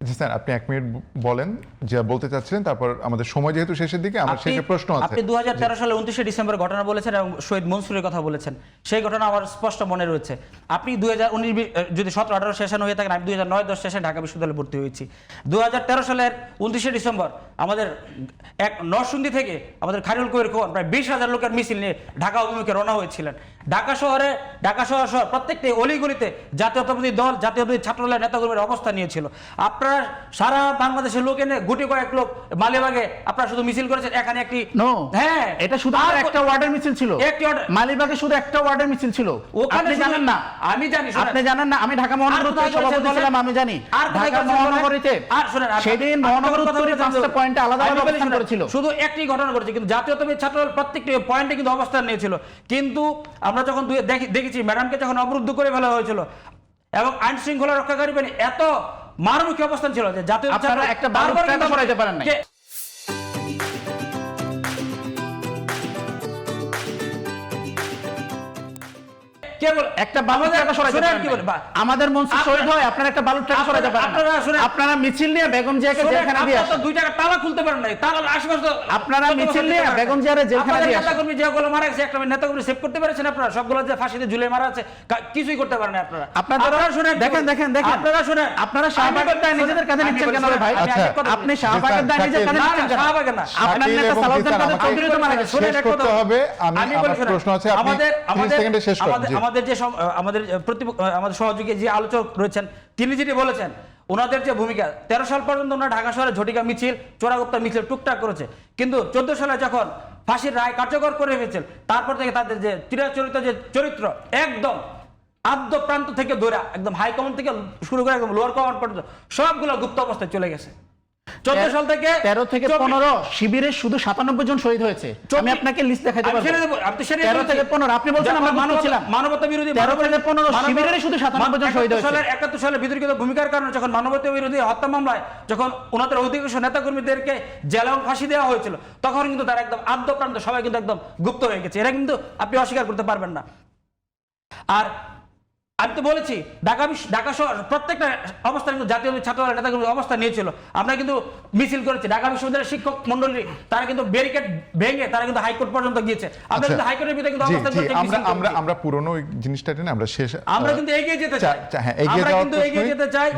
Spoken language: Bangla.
জি স্যার, আপনি 1 মিনিট বলেন যা বলতে চাচ্ছিলেন, তারপর আমাদের সময় যেহেতু শেষের দিকে আমার শেষে প্রশ্ন আছে। আপনি 2013 সালে 29শে ডিসেম্বর ঘটনা বলেছেন এবং শহীদ মনসুরের কথা বলেছেন, সেই ঘটনা আমার স্পষ্ট মনে রয়েছে। আপনি 2019 যদি 17-18 সেশন হয়ে থাকেন, আমি 2009-10 সেশনে ঢাকা বিশ্ববিদ্যালয়ে ভর্তি হয়েছি। 2013 সালের 29শে ডিসেম্বর আমাদের এক নরসিংদী থেকে আমাদের খায়রুল কবির খোকন প্রায় 20,000 লোকের মিছিল নিয়ে ঢাকা অভিমুখে রওনা হয়েছিলেন। ঢাকা শহর প্রত্যেকটি অলিগলিতে জাতীয়তাবাদী দল, জাতীয়তাবাদী ছাত্রদলের নেতাকর্মীর অবস্থা নিয়েছিল। আপনারা সারা বাংলাদেশের লোক এনে গুটি কয়েক লোক মালিবাগে আপনারা শুধু মিছিল করেছেন, এখানে একটি হ্যাঁ, এটা শুধু একটা ওয়ার্ডের মিছিল ছিল। মালিবাগে শুধু একটা ওয়ার্ডের মিছিল ছিল। ওখানে জানেন না, আমি জানি, আপনি জানেন না, আমি ঢাকা মহানগর উত্তরের সভাপতি ছিলাম, আমি জানি। ঢাকা মহানগরীতে সেদিন মহানগর উত্তরে 5টা পয়েন্টে আলাদা আলাদা অবস্থান করেছিল। শুধু একটি ঘটনা করেছে, কিন্তু জাতীয়তাবাদী ছাত্রদল প্রত্যেকটি পয়েন্টে কিন্তু অবস্থান নিয়েছিল। কিন্তু আমরা যখন দেখেছি ম্যাডামকে যখন অবরুদ্ধ করে ফেলা হয়েছিল এবং আইন শৃঙ্খলা রক্ষাকারী বাহিনী এত মারমুখী অবস্থান ছিল যে জাতীয় আপনারা একটা বারবার কিন্তু সরাইতে পারেন না। আমাদের মঞ্চ শহীদ হয়, আপনারা একটা বালুর ট্রাক সরাইতে পারেন না। আপনারা মিছিল নিয়ে বেগম জিয়াকে জেলখানা দিয়ে আসেন। 2 টাকা তালা খুলতে পারেন না, তালা আশেপাশে আপনারা মিছিল নিয়ে বেগম জিয়ারে জেলখানা দিয়ে আসেন। নেতাকর্মী যেগুলো মারা গেছে, একটা নেতাকর্মী সেভ করতে পেরেছেন আপনারা? সবগুলো যে ফাঁসিতে ঝুলে মারা আছে, কিছুই করতে পারেন না আপনারা। আপনারা শুনেন, দেখেন আপনারা শুনেন, আপনারা শাহবাগের দায় নিজেদের কাঁধে নিচ্ছেন কেন রে ভাই? আপনি শাহবাগের দায় নিজের কাঁধে নিচ্ছেন কেন? শাহবাগের না, আপনার নেতা সালাউদ্দিন কাদের চৌধুরী তো মারা গেছে। শেষ করতে হবে। আমি আমার প্রশ্ন আছে, আপনি 30 সেকেন্ডে শেষ করুন। আমাদের যে আমাদের সহযোগী যে আলোচক রয়েছেন, তিনি যেটি বলেছেন, ওনাদের যে ভূমিকা, 13 সাল পর্যন্ত ওনারা ঢাকা শহরে ঝটিকা মিছিল, চোরাগোপ্তা মিছিল টুকটাক করেছে, কিন্তু 14 সালে যখন ফাঁসির রায় কার্যকর করে ফেলেছেন, তারপর থেকে তাদের যে চিরাচরিত যে চরিত্র একদম আদ্য প্রান্ত থেকে ধরে একদম হাইকমান্ড থেকে শুরু করে একদম লোয়ার কমান্ড পর্যন্ত সবগুলো গুপ্ত অবস্থায় চলে গেছে। 14 সাল থেকে 13 থেকে 15 শিবিরে শুধু 97 জন শহীদ হয়েছে। আমি আপনাকে লিস্ট দেখাতে পারবো। 13 থেকে 15 আপনি বলছেন আমরা মানব ছিলাম, মানবতা বিরোধী 13 থেকে 15 শিবিরে শুধু 97 জন শহীদ হয়েছে। 71 সালে বিতর্কিত ভূমিকার কারণে যখন মানবতা বিরোধী হত্যা মামলায় যখন ওনাদের অধিকাংশ নেতাকর্মীদেরকে জেলে ফাঁসি দেওয়া হয়েছিল, তখন কিন্তু তারা একদম আদ্য প্রান্ত সবাই কিন্তু একদম গুপ্ত হয়ে গেছে। এটা কিন্তু আপনি অস্বীকার করতে পারবেন না। আর আমি তো বলেছি ঢাকা শহর প্রত্যেকটা অবস্থান কিন্তু জাতীয় ছাত্রদলের নেতাকর্মী অবস্থা নিয়েছিল। আমরা কিন্তু মিছিল করেছি, ঢাকা বিশ্ববিদ্যালয়ের শিক্ষক মন্ডলী তারা কিন্তু ব্যারিকেড ভেঙে তারা কিন্তু হাইকোর্ট পর্যন্ত গিয়েছে। আমরা কিন্তু হাইকোর্টের ভিতরে কিন্তু অবস্থান করতে আমরা পুরনো জিনিসটা আমরা শেষ আমরা কিন্তু এগিয়ে যেতে চাই। হ্যাঁ, এগিয়ে যেতে চাই।